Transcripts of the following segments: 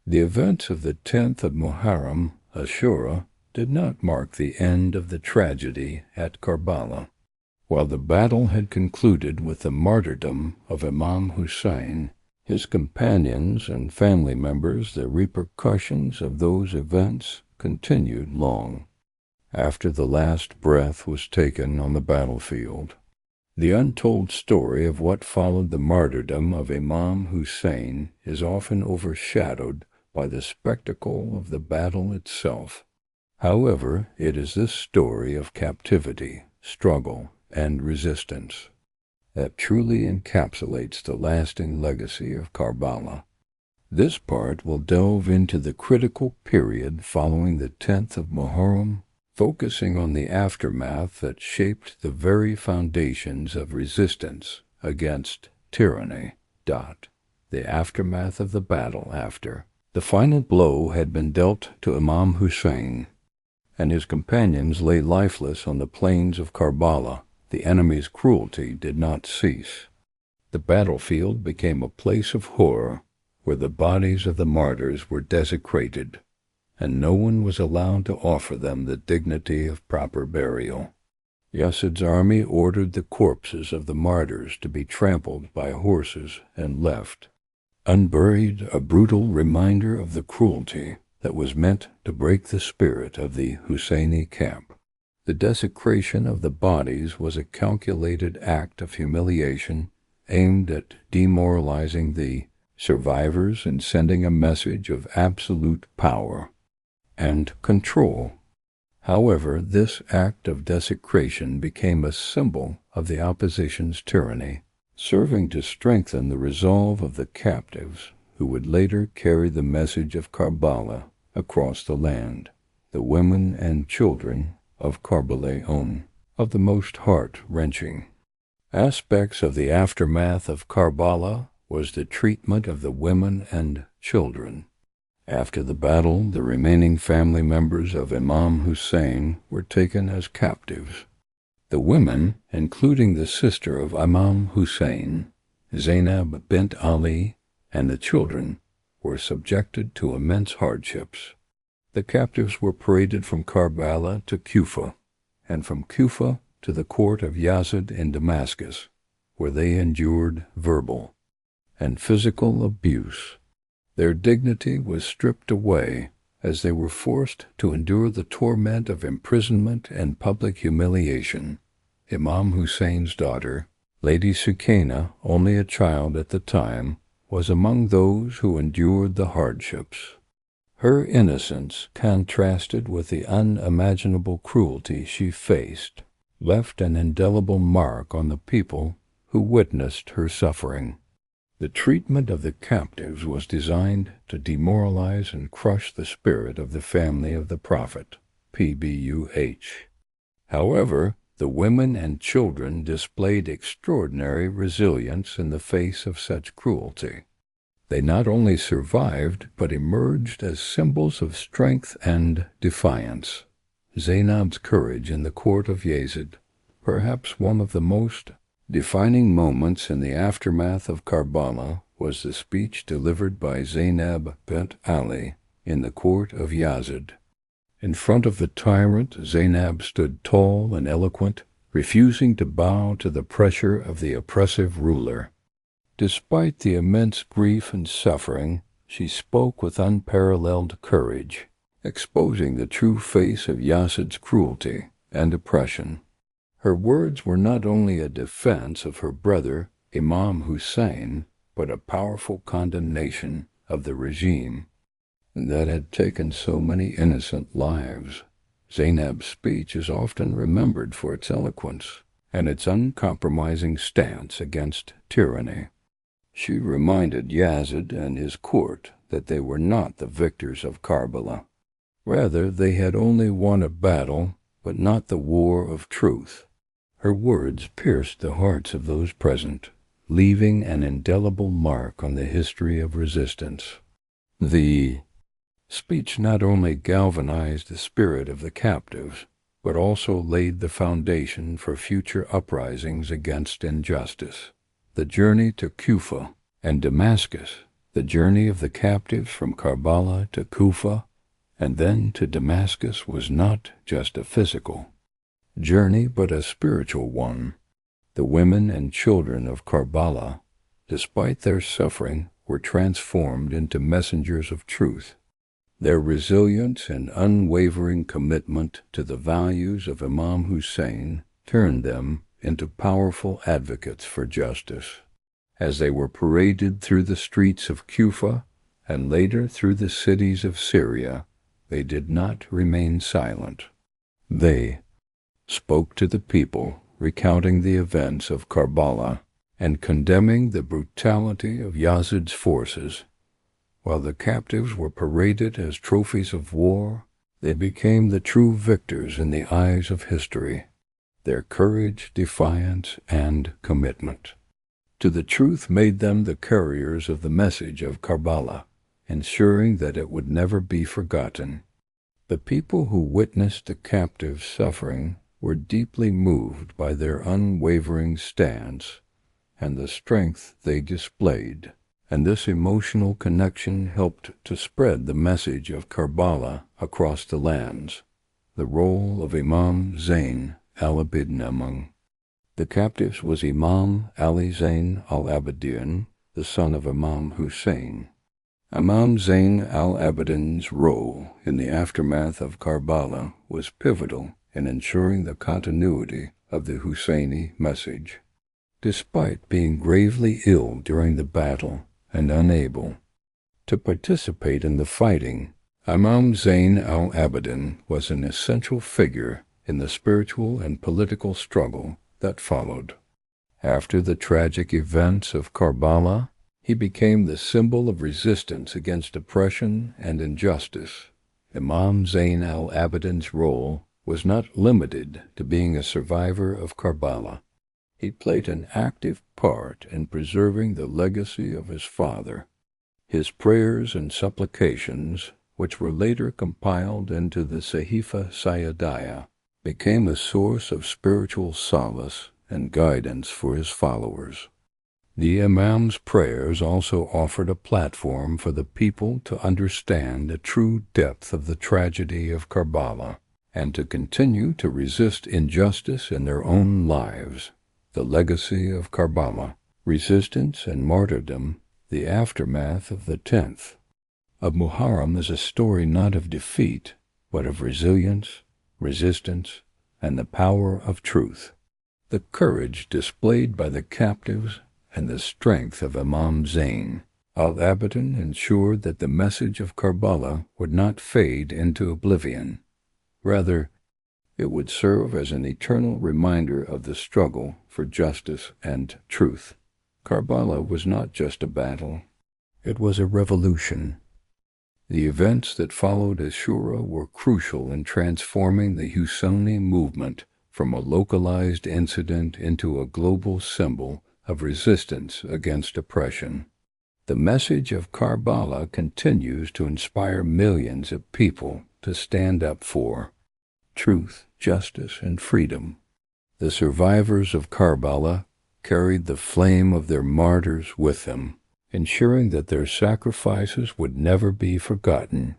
The events of the 10th of Muharram, Ashura, did not mark the end of the tragedy at Karbala. While the battle had concluded with the martyrdom of Imam Hussein, his companions and family members, the repercussions of those events continued long after the last breath was taken on the battlefield. The untold story of what followed the martyrdom of Imam Hussein is often overshadowed by the spectacle of the battle itself. However, it is this story of captivity, struggle, and resistance that truly encapsulates the lasting legacy of Karbala. This part will delve into the critical period following the 10th of Muharram, focusing on the aftermath that shaped the very foundations of resistance against tyranny. The aftermath of the battle after the final blow had been dealt to Imam Hussein, and his companions lay lifeless on the plains of Karbala. The enemy's cruelty did not cease. The battlefield became a place of horror, where the bodies of the martyrs were desecrated, and no one was allowed to offer them the dignity of proper burial. Yazid's army ordered the corpses of the martyrs to be trampled by horses and left unburied, a brutal reminder of the cruelty that was meant to break the spirit of the Husseini camp. The desecration of the bodies was a calculated act of humiliation aimed at demoralizing the survivors and sending a message of absolute power and control. However, this act of desecration became a symbol of the opposition's tyranny, serving to strengthen the resolve of the captives who would later carry the message of Karbala across the land. The women and children of Karbala of the most heart-wrenching aspects of the aftermath of Karbala was the treatment of the women and children. After the battle, the remaining family members of Imam Hussein were taken as captives. The women, including the sister of Imam Hussein, Zainab bint Ali, and the children, were subjected to immense hardships. The captives were paraded from Karbala to Kufa, and from Kufa to the court of Yazid in Damascus, where they endured verbal and physical abuse. Their dignity was stripped away as they were forced to endure the torment of imprisonment and public humiliation. Imam Hussein's daughter, Lady Sukaina, only a child at the time, was among those who endured the hardships. Her innocence, contrasted with the unimaginable cruelty she faced, left an indelible mark on the people who witnessed her suffering. The treatment of the captives was designed to demoralize and crush the spirit of the family of the Prophet, P.B.U.H. However, the women and children displayed extraordinary resilience in the face of such cruelty. They not only survived, but emerged as symbols of strength and defiance. Zainab's courage in the court of Yazid, perhaps one of the most defining moments in the aftermath of Karbala, was the speech delivered by Zainab bint Ali in the court of Yazid. In front of the tyrant, Zainab stood tall and eloquent, refusing to bow to the pressure of the oppressive ruler. Despite the immense grief and suffering, she spoke with unparalleled courage, exposing the true face of Yazid's cruelty and oppression. Her words were not only a defense of her brother, Imam Hussein, but a powerful condemnation of the regime that had taken so many innocent lives. Zainab's speech is often remembered for its eloquence and its uncompromising stance against tyranny. She reminded Yazid and his court that they were not the victors of Karbala. Rather, they had only won a battle, but not the war of truth. Her words pierced the hearts of those present, leaving an indelible mark on the history of resistance. The speech not only galvanized the spirit of the captives, but also laid the foundation for future uprisings against injustice. The journey to Kufa and Damascus, The journey of the captives from Karbala to Kufa and then to Damascus was not just a physical journey, but a spiritual one. The women and children of Karbala, despite their suffering, were transformed into messengers of truth. Their resilience and unwavering commitment to the values of Imam Hussein turned them into powerful advocates for justice. As they were paraded through the streets of Kufa and later through the cities of Syria, they did not remain silent. They spoke to the people, recounting the events of Karbala and condemning the brutality of Yazid's forces. While the captives were paraded as trophies of war, they became the true victors in the eyes of history. Their courage, defiance, and commitment to the truth made them the carriers of the message of Karbala, ensuring that it would never be forgotten. The people who witnessed the captives' suffering were deeply moved by their unwavering stance and the strength they displayed, and this emotional connection helped to spread the message of Karbala across the lands. The role of Imam Zayn al-Abidin among the captives was Imam Ali Zayn al-Abidin, the son of Imam Hussein. Imam Zayn al-Abidin's role in the aftermath of Karbala was pivotal in ensuring the continuity of the Husseini message. Despite being gravely ill during the battle and unable to participate in the fighting, Imam Zayn al-Abidin was an essential figure in the spiritual and political struggle that followed. After the tragic events of Karbala, he became the symbol of resistance against oppression and injustice. Imam Zayn al-Abidin's role was not limited to being a survivor of Karbala. He played an active part in preserving the legacy of his father. His prayers and supplications, which were later compiled into the Sahifa Sayyadiyah, became a source of spiritual solace and guidance for his followers. The Imam's prayers also offered a platform for the people to understand the true depth of the tragedy of Karbala and to continue to resist injustice in their own lives. The legacy of Karbala, resistance and martyrdom, the aftermath of the 10th of Muharram is a story not of defeat, but of resilience, resistance, and the power of truth. The courage displayed by the captives and the strength of Imam Zayn al-Abidin ensured that the message of Karbala would not fade into oblivion. Rather, it would serve as an eternal reminder of the struggle for justice and truth. Karbala was not just a battle, it was a revolution. The events that followed Ashura were crucial in transforming the Husseini movement from a localized incident into a global symbol of resistance against oppression. The message of Karbala continues to inspire millions of people to stand up for truth, justice, and freedom. The survivors of Karbala carried the flame of their martyrs with them, ensuring that their sacrifices would never be forgotten,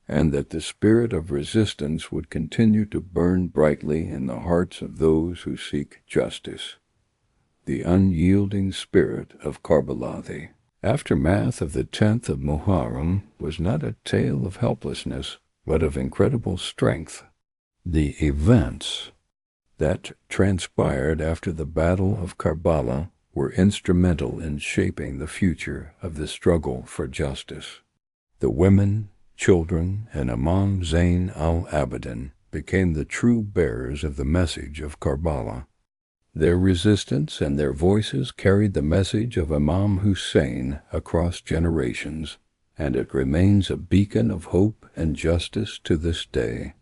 and that the spirit of resistance would continue to burn brightly in the hearts of those who seek justice. The unyielding spirit of Karbala. The aftermath of the 10th of Muharram was not a tale of helplessness, but of incredible strength. The events that transpired after the Battle of Karbala were instrumental in shaping the future of the struggle for justice. The women, children, and Imam Zayn al-Abidin became the true bearers of the message of Karbala. Their resistance and their voices carried the message of Imam Hussein across generations, and it remains a beacon of hope and justice to this day.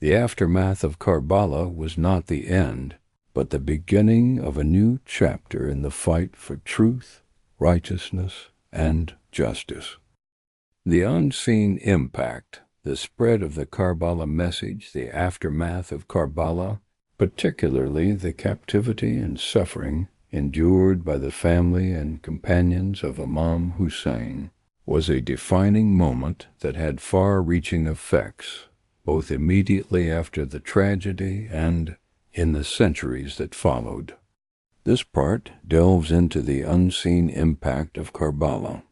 The aftermath of Karbala was not the end, but the beginning of a new chapter in the fight for truth, righteousness, and justice. The unseen impact, the spread of the Karbala message, the aftermath of Karbala, particularly the captivity and suffering endured by the family and companions of Imam Hussein, was a defining moment that had far-reaching effects, both immediately after the tragedy and in the centuries that followed. This part delves into the unseen impact of Karbala,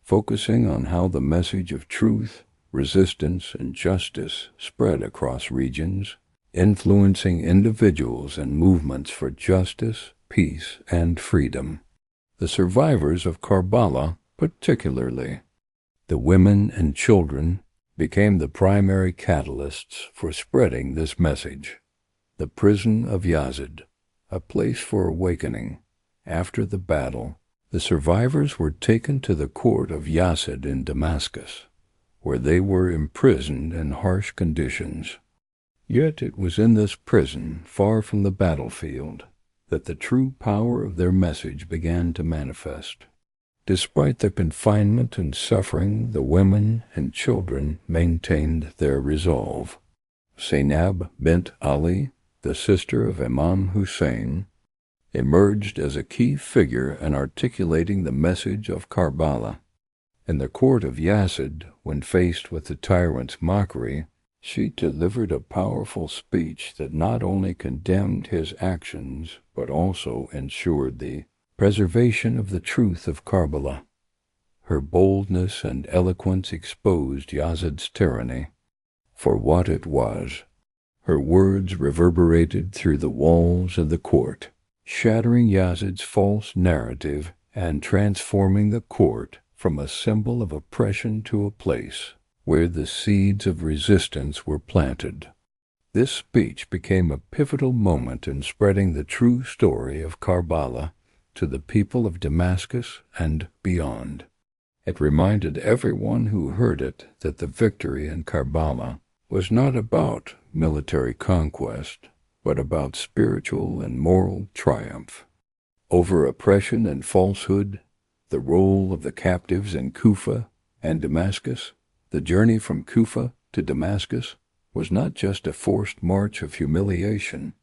focusing on how the message of truth, resistance, and justice spread across regions, influencing individuals and movements for justice, peace, and freedom. The survivors of Karbala, particularly the women and children, became the primary catalysts for spreading this message. The prison of Yazid, a place for awakening. After the battle, the survivors were taken to the court of Yazid in Damascus, where they were imprisoned in harsh conditions. Yet it was in this prison, far from the battlefield, that the true power of their message began to manifest. Despite the confinement and suffering, the women and children maintained their resolve. Zainab bint Ali, the sister of Imam Hussein, emerged as a key figure in articulating the message of Karbala. In the court of Yazid, when faced with the tyrant's mockery, she delivered a powerful speech that not only condemned his actions, but also ensured the preservation of the truth of Karbala. Her boldness and eloquence exposed Yazid's tyranny for what it was. Her words reverberated through the walls of the court, shattering Yazid's false narrative and transforming the court from a symbol of oppression to a place where the seeds of resistance were planted. This speech became a pivotal moment in spreading the true story of Karbala to the people of Damascus and beyond. It reminded everyone who heard it that the victory in Karbala was not about military conquest, but about spiritual and moral triumph. Over oppression and falsehood, the role of the captives in Kufa and Damascus, the journey from Kufa to Damascus was not just a forced march of humiliation.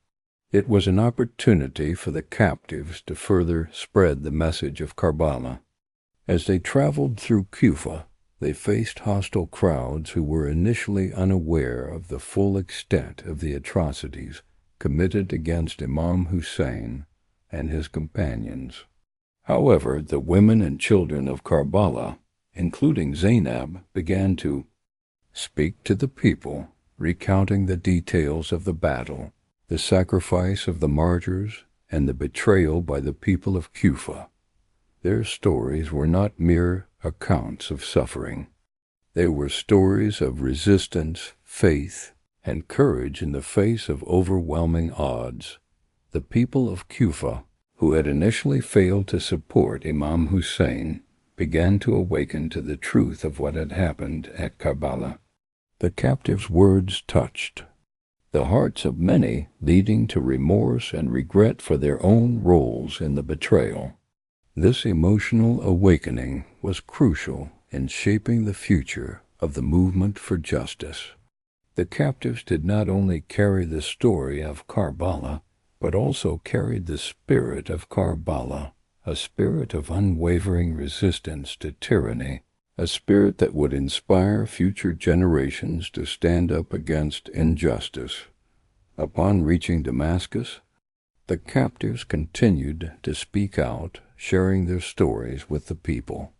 It was an opportunity for the captives to further spread the message of Karbala. As they traveled through Kufa, they faced hostile crowds who were initially unaware of the full extent of the atrocities committed against Imam Hussein and his companions. However, the women and children of Karbala, including Zainab, began to speak to the people, recounting the details of the battle, the sacrifice of the martyrs, and the betrayal by the people of Kufa. Their stories were not mere accounts of suffering. They were stories of resistance, faith, and courage in the face of overwhelming odds. The people of Kufa, who had initially failed to support Imam Hussein, began to awaken to the truth of what had happened at Karbala. The captives' words touched the hearts of many, leading to remorse and regret for their own roles in the betrayal. This emotional awakening was crucial in shaping the future of the movement for justice. The captives did not only carry the story of Karbala, but also carried the spirit of Karbala, a spirit of unwavering resistance to tyranny, a spirit that would inspire future generations to stand up against injustice. Upon reaching Damascus, the captives continued to speak out, sharing their stories with the people.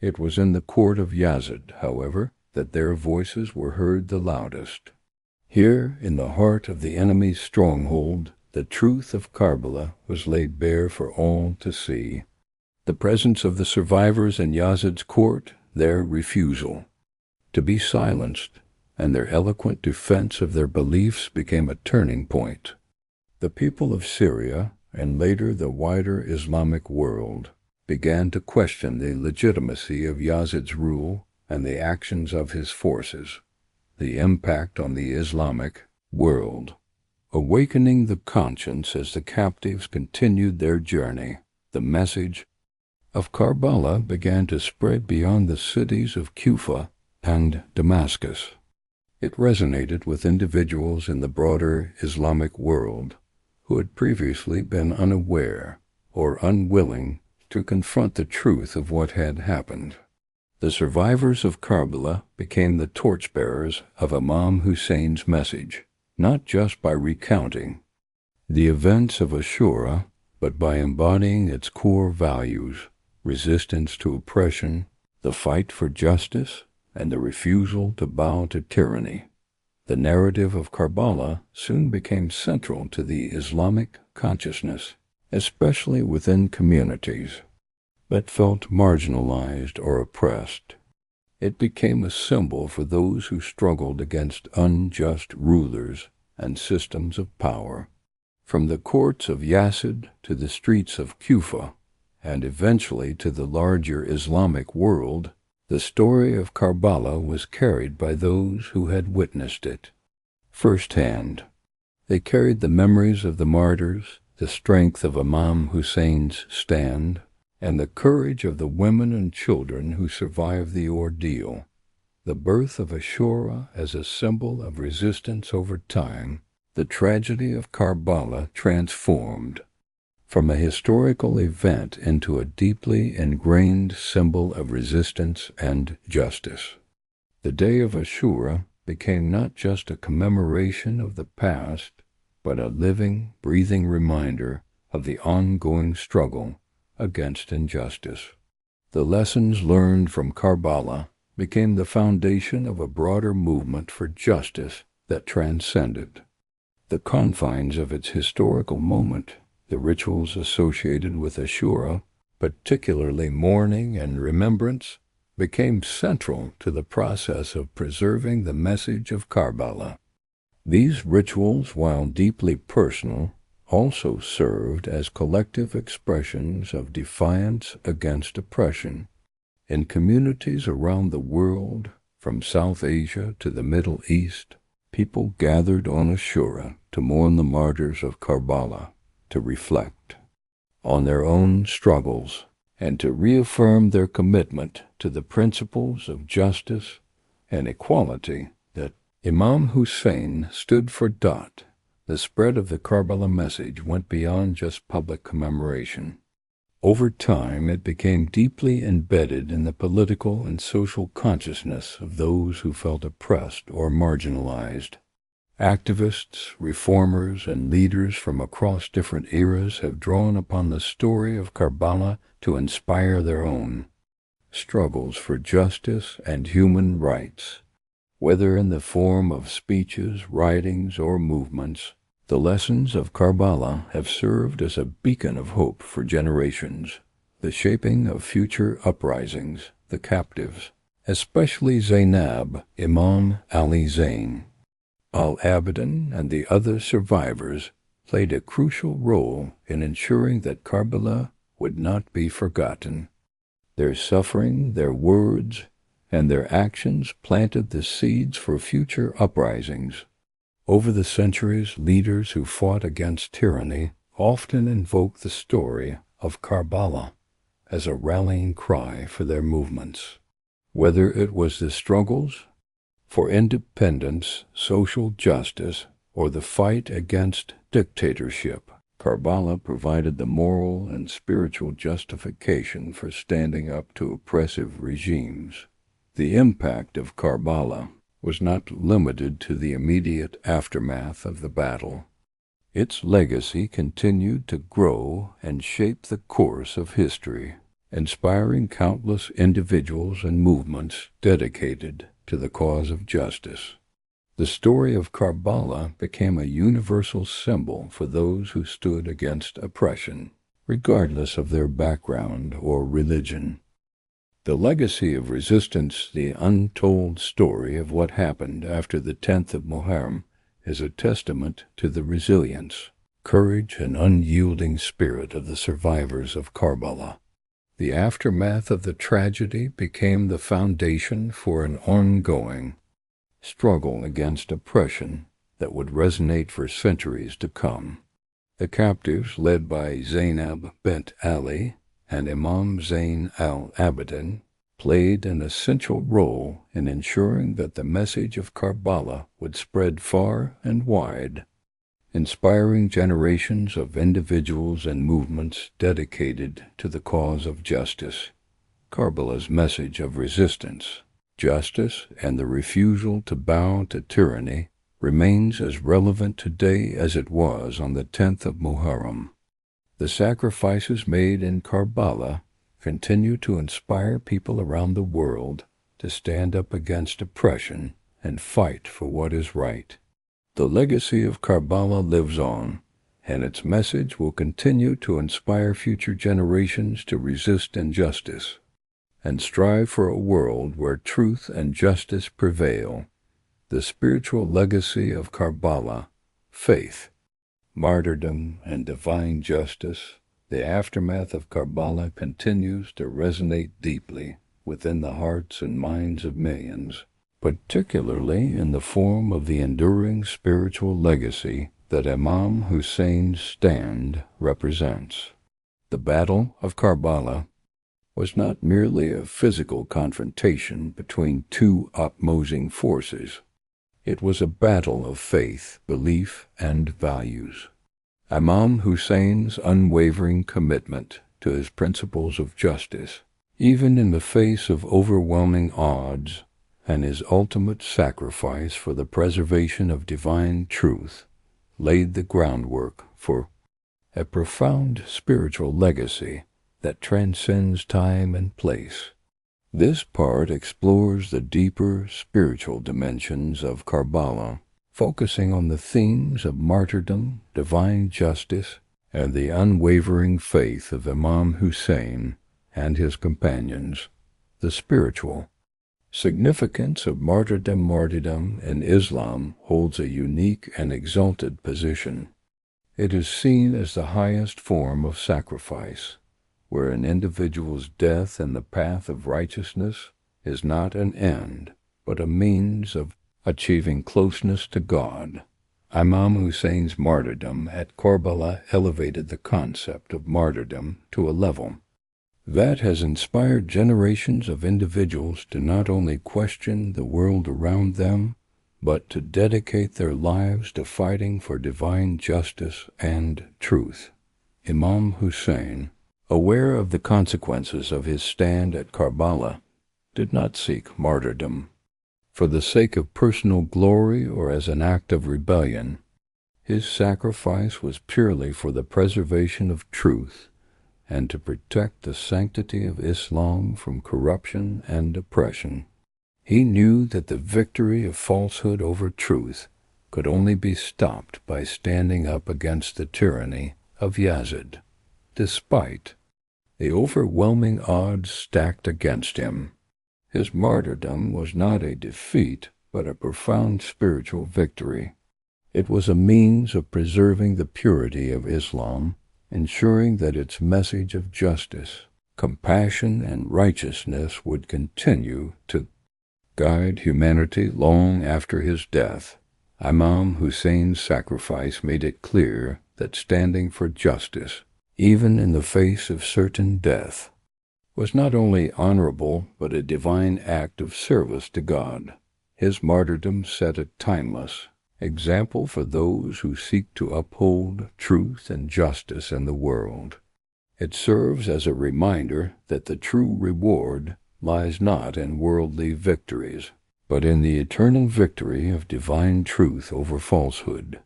It was in the court of Yazid, however, that their voices were heard the loudest. Here, in the heart of the enemy's stronghold, the truth of Karbala was laid bare for all to see. The presence of the survivors in Yazid's court, their refusal to be silenced, and their eloquent defense of their beliefs became a turning point. The people of Syria, and later the wider Islamic world, began to question the legitimacy of Yazid's rule and the actions of his forces, the impact on the Islamic world. Awakening the conscience as the captives continued their journey, the message of Karbala began to spread beyond the cities of Kufa and Damascus. It resonated with individuals in the broader Islamic world who had previously been unaware or unwilling to confront the truth of what had happened. The survivors of Karbala became the torchbearers of Imam Hussein's message, not just by recounting the events of Ashura, but by embodying its core values: resistance to oppression, the fight for justice, and the refusal to bow to tyranny. The narrative of Karbala soon became central to the Islamic consciousness, especially within communities that felt marginalized or oppressed. It became a symbol for those who struggled against unjust rulers and systems of power. From the courts of Yazid to the streets of Kufa, and eventually to the larger Islamic world, the story of Karbala was carried by those who had witnessed it firsthand. They carried the memories of the martyrs, the strength of Imam Hussein's stand, and the courage of the women and children who survived the ordeal. The birth of Ashura as a symbol of resistance over time, the tragedy of Karbala transformed from a historical event into a deeply ingrained symbol of resistance and justice. The day of Ashura became not just a commemoration of the past, but a living, breathing reminder of the ongoing struggle against injustice. The lessons learned from Karbala became the foundation of a broader movement for justice that transcended the confines of its historical moment. The rituals associated with Ashura, particularly mourning and remembrance, became central to the process of preserving the message of Karbala. These rituals, while deeply personal, also served as collective expressions of defiance against oppression. In communities around the world, from South Asia to the Middle East, people gathered on Ashura to mourn the martyrs of Karbala, to reflect on their own struggles, and to reaffirm their commitment to the principles of justice and equality that Imam Hussein stood for. The spread of the Karbala message went beyond just public commemoration. Over time, it became deeply embedded in the political and social consciousness of those who felt oppressed or marginalized. Activists, reformers, and leaders from across different eras have drawn upon the story of Karbala to inspire their own struggles for justice and human rights. Whether in the form of speeches, writings, or movements, the lessons of Karbala have served as a beacon of hope for generations, the shaping of future uprisings, the captives, especially Zainab, Imam Ali Zain, Al-Abidin, and the other survivors, played a crucial role in ensuring that Karbala would not be forgotten. Their suffering, their words, and their actions planted the seeds for future uprisings. Over the centuries, leaders who fought against tyranny often invoke the story of Karbala as a rallying cry for their movements. Whether it was the struggles for independence, social justice, or the fight against dictatorship, Karbala provided the moral and spiritual justification for standing up to oppressive regimes. The impact of Karbala was not limited to the immediate aftermath of the battle. Its legacy continued to grow and shape the course of history, inspiring countless individuals and movements dedicated to the cause of justice. The story of Karbala became a universal symbol for those who stood against oppression, regardless of their background or religion. The legacy of resistance, the untold story of what happened after the 10th of Muharram, is a testament to the resilience, courage, and unyielding spirit of the survivors of Karbala. The aftermath of the tragedy became the foundation for an ongoing struggle against oppression that would resonate for centuries to come. The captives, led by Zainab bint Ali and Imam Zain al-Abidin, played an essential role in ensuring that the message of Karbala would spread far and wide, inspiring generations of individuals and movements dedicated to the cause of justice. Karbala's message of resistance, justice, and the refusal to bow to tyranny remains as relevant today as it was on the 10th of Muharram. The sacrifices made in Karbala continue to inspire people around the world to stand up against oppression and fight for what is right. The legacy of Karbala lives on, and its message will continue to inspire future generations to resist injustice and strive for a world where truth and justice prevail. The spiritual legacy of Karbala, faith, martyrdom, and divine justice, the aftermath of Karbala continues to resonate deeply within the hearts and minds of millions, particularly in the form of the enduring spiritual legacy that Imam Hussein's stand represents. The Battle of Karbala was not merely a physical confrontation between two opposing forces. It was a battle of faith, belief, and values. Imam Hussein's unwavering commitment to his principles of justice, even in the face of overwhelming odds, and his ultimate sacrifice for the preservation of divine truth, laid the groundwork for a profound spiritual legacy that transcends time and place. This part explores the deeper spiritual dimensions of Karbala, focusing on the themes of martyrdom, divine justice, and the unwavering faith of Imam Hussein and his companions. The spiritual significance of martyrdom in Islam holds a unique and exalted position. It is seen as the highest form of sacrifice, where an individual's death in the path of righteousness is not an end, but a means of achieving closeness to God. Imam Hussein's martyrdom at Karbala elevated the concept of martyrdom to a level that has inspired generations of individuals to not only question the world around them, but to dedicate their lives to fighting for divine justice and truth. Imam Hussein, aware of the consequences of his stand at Karbala, did not seek martyrdom for the sake of personal glory or as an act of rebellion. His sacrifice was purely for the preservation of truth and to protect the sanctity of Islam from corruption and oppression. He knew that the victory of falsehood over truth could only be stopped by standing up against the tyranny of Yazid, despite the overwhelming odds stacked against him. His martyrdom was not a defeat, but a profound spiritual victory. It was a means of preserving the purity of Islam, ensuring that its message of justice, compassion, and righteousness would continue to guide humanity long after his death. Imam Hussein's sacrifice made it clear that standing for justice, even in the face of certain death, was not only honorable but a divine act of service to God. His martyrdom set a timeless example for those who seek to uphold truth and justice in the world. It serves as a reminder that the true reward lies not in worldly victories, but in the eternal victory of divine truth over falsehood.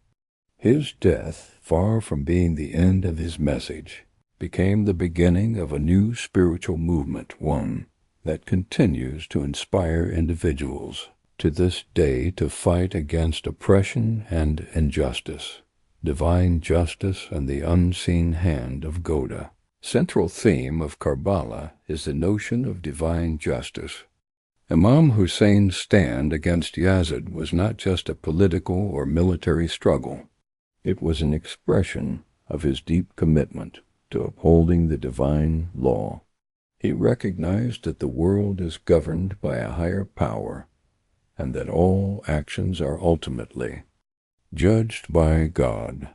His death, far from being the end of his message, became the beginning of a new spiritual movement, one that continues to inspire individuals to this day to fight against oppression and injustice, divine justice, and the unseen hand of Goda. Central theme of Karbala is the notion of divine justice. Imam Hussein's stand against Yazid was not just a political or military struggle. It was an expression of his deep commitment to upholding the divine law. He recognized that the world is governed by a higher power, and that all actions are ultimately judged by God.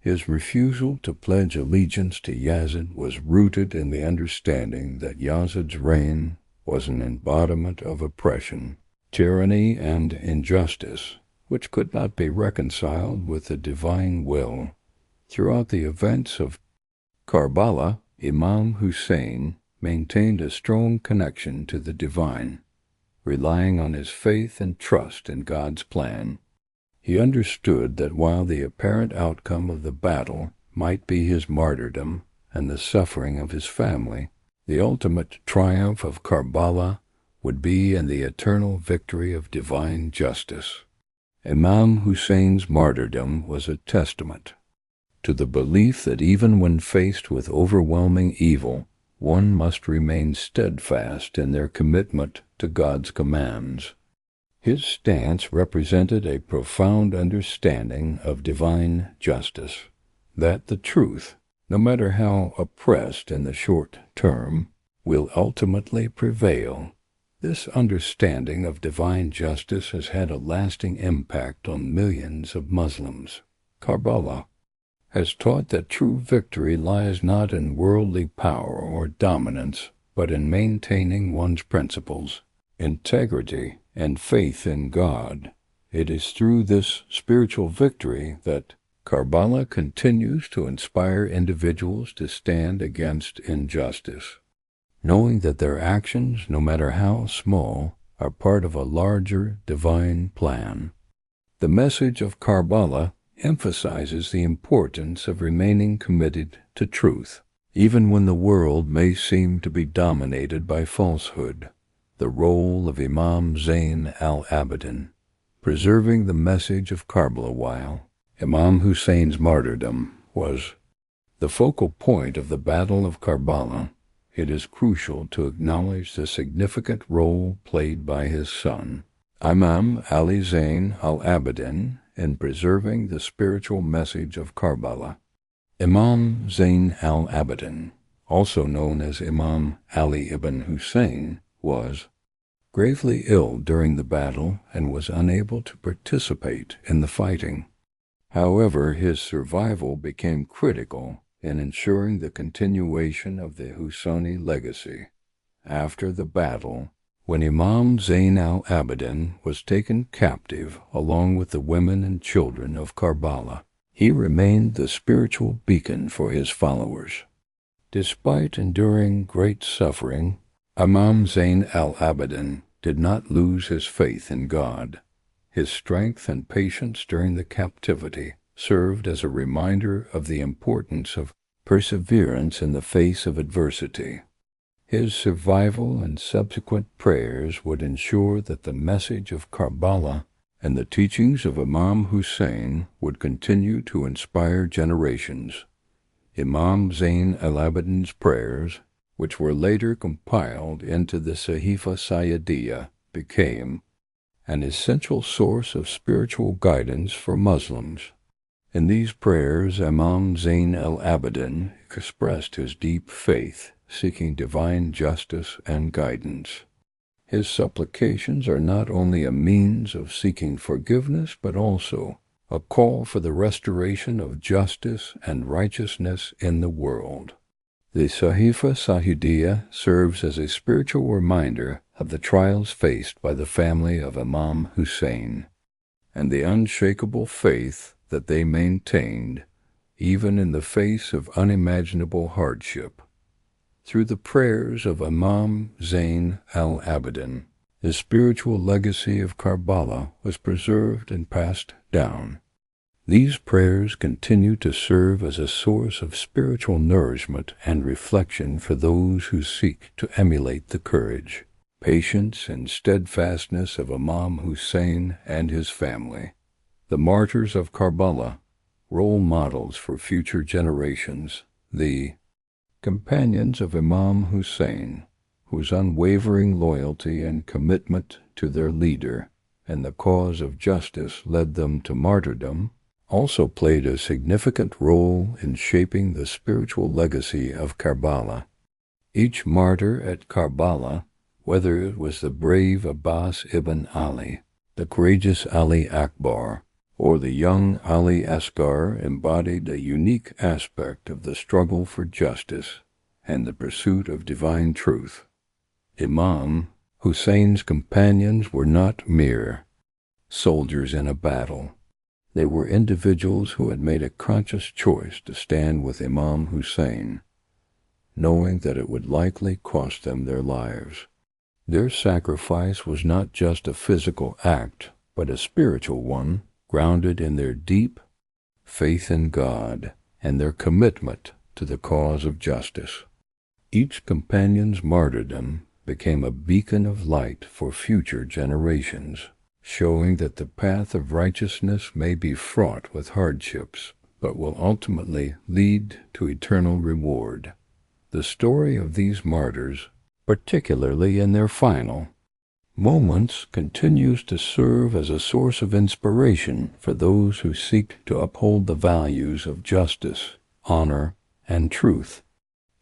His refusal to pledge allegiance to Yazid was rooted in the understanding that Yazid's reign was an embodiment of oppression, tyranny, and injustice, which could not be reconciled with the divine will. Throughout the events of Karbala, Imam Hussein maintained a strong connection to the divine, relying on his faith and trust in God's plan. He understood that while the apparent outcome of the battle might be his martyrdom and the suffering of his family, the ultimate triumph of Karbala would be in the eternal victory of divine justice. Imam Hussein's martyrdom was a testament to the belief that even when faced with overwhelming evil, one must remain steadfast in their commitment to God's commands. His stance represented a profound understanding of divine justice, that the truth, no matter how oppressed in the short term, will ultimately prevail. This understanding of divine justice has had a lasting impact on millions of Muslims. Karbala has taught that true victory lies not in worldly power or dominance, but in maintaining one's principles, integrity, and faith in God. It is through this spiritual victory that Karbala continues to inspire individuals to stand against injustice, knowing that their actions, no matter how small, are part of a larger divine plan. The message of Karbala emphasizes the importance of remaining committed to truth, even when the world may seem to be dominated by falsehood. The role of Imam Zayn al-Abidin, preserving the message of Karbala while Imam Hussein's martyrdom was the focal point of the Battle of Karbala. It is crucial to acknowledge the significant role played by his son, Imam Ali Zayn al-Abidin, in preserving the spiritual message of Karbala. Imam Zayn al-Abidin, also known as Imam Ali ibn Hussein, was gravely ill during the battle and was unable to participate in the fighting. However, his survival became critical in ensuring the continuation of the Husseini legacy. After the battle, when Imam Zayn al-Abidin was taken captive along with the women and children of Karbala, he remained the spiritual beacon for his followers. Despite enduring great suffering, Imam Zayn al-Abidin did not lose his faith in God. His strength and patience during the captivity served as a reminder of the importance of perseverance in the face of adversity. His survival and subsequent prayers would ensure that the message of Karbala and the teachings of Imam Hussein would continue to inspire generations. Imam Zayn al-Abidin's prayers, which were later compiled into the Sahifa Sayyidiyya, became an essential source of spiritual guidance for Muslims. In these prayers, Imam Zayn al-Abidin expressed his deep faith, seeking divine justice and guidance. His supplications are not only a means of seeking forgiveness, but also a call for the restoration of justice and righteousness in the world. The Sahifa Sayyidiyya serves as a spiritual reminder of the trials faced by the family of Imam Hussein, and the unshakable faith that they maintained, even in the face of unimaginable hardship. Through the prayers of Imam Zayn al-Abidin, the spiritual legacy of Karbala was preserved and passed down. These prayers continue to serve as a source of spiritual nourishment and reflection for those who seek to emulate the courage, patience, and steadfastness of Imam Hussein and his family. The martyrs of Karbala, role models for future generations, the companions of Imam Hussein, whose unwavering loyalty and commitment to their leader and the cause of justice led them to martyrdom, also played a significant role in shaping the spiritual legacy of Karbala. Each martyr at Karbala, whether it was the brave Abbas ibn Ali, the courageous Ali Akbar, or the young Ali Asghar, embodied a unique aspect of the struggle for justice and the pursuit of divine truth. Imam Hussein's companions were not mere soldiers in a battle. They were individuals who had made a conscious choice to stand with Imam Hussein, knowing that it would likely cost them their lives. Their sacrifice was not just a physical act, but a spiritual one, grounded in their deep faith in God and their commitment to the cause of justice. Each companion's martyrdom became a beacon of light for future generations, showing that the path of righteousness may be fraught with hardships, but will ultimately lead to eternal reward. The story of these martyrs, particularly in their final moments, continues to serve as a source of inspiration for those who seek to uphold the values of justice, honor, and truth.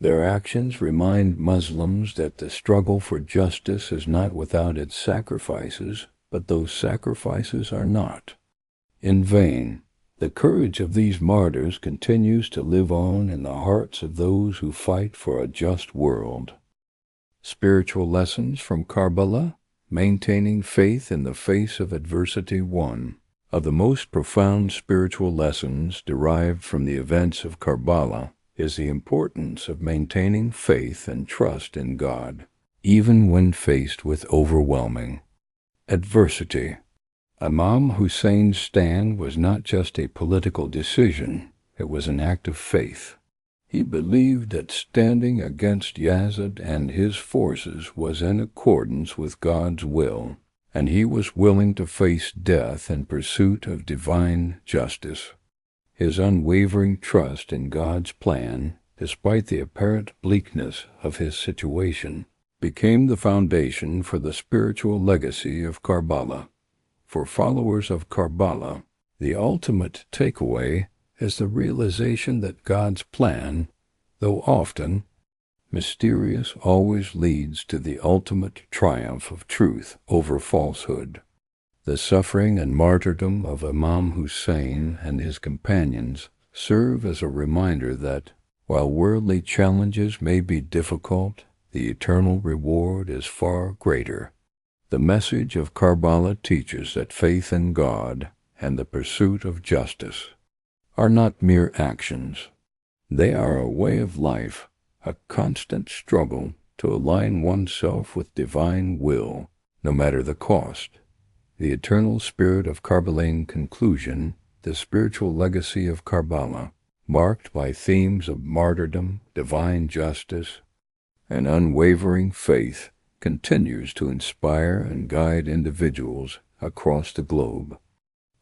Their actions remind Muslims that the struggle for justice is not without its sacrifices, but those sacrifices are not in vain. The courage of these martyrs continues to live on in the hearts of those who fight for a just world. Spiritual lessons from Karbala: maintaining faith in the face of adversity. One of the most profound spiritual lessons derived from the events of Karbala is the importance of maintaining faith and trust in God, even when faced with overwhelming adversity. Imam Hussein's stand was not just a political decision, it was an act of faith. He believed that standing against Yazid and his forces was in accordance with God's will, and he was willing to face death in pursuit of divine justice. His unwavering trust in God's plan, despite the apparent bleakness of his situation, became the foundation for the spiritual legacy of Karbala. For followers of Karbala, the ultimate takeaway is the realization that God's plan, though often mysterious, always leads to the ultimate triumph of truth over falsehood. The suffering and martyrdom of Imam Hussein and his companions serve as a reminder that, while worldly challenges may be difficult, the eternal reward is far greater. The message of Karbala teaches that faith in God and the pursuit of justice are not mere actions. They are a way of life, a constant struggle to align oneself with divine will, no matter the cost. The eternal spirit of Karbalain conclusion, the spiritual legacy of Karbala, marked by themes of martyrdom, divine justice, and unwavering faith, continues to inspire and guide individuals across the globe.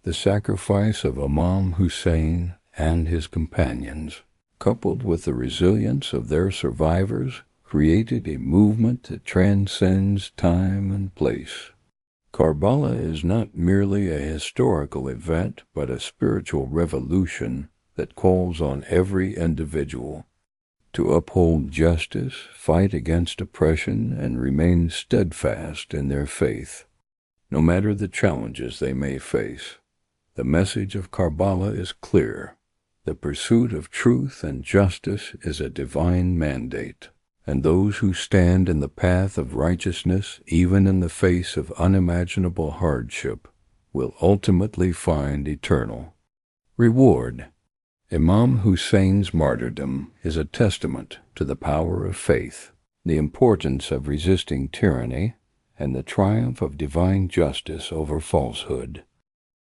The sacrifice of Imam Hussein and his companions, coupled with the resilience of their survivors, created a movement that transcends time and place. Karbala is not merely a historical event, but a spiritual revolution that calls on every individual to uphold justice, fight against oppression, and remain steadfast in their faith, no matter the challenges they may face. The message of Karbala is clear. The pursuit of truth and justice is a divine mandate, and those who stand in the path of righteousness, even in the face of unimaginable hardship, will ultimately find eternal reward. Imam Hussein's martyrdom is a testament to the power of faith, the importance of resisting tyranny, and the triumph of divine justice over falsehood.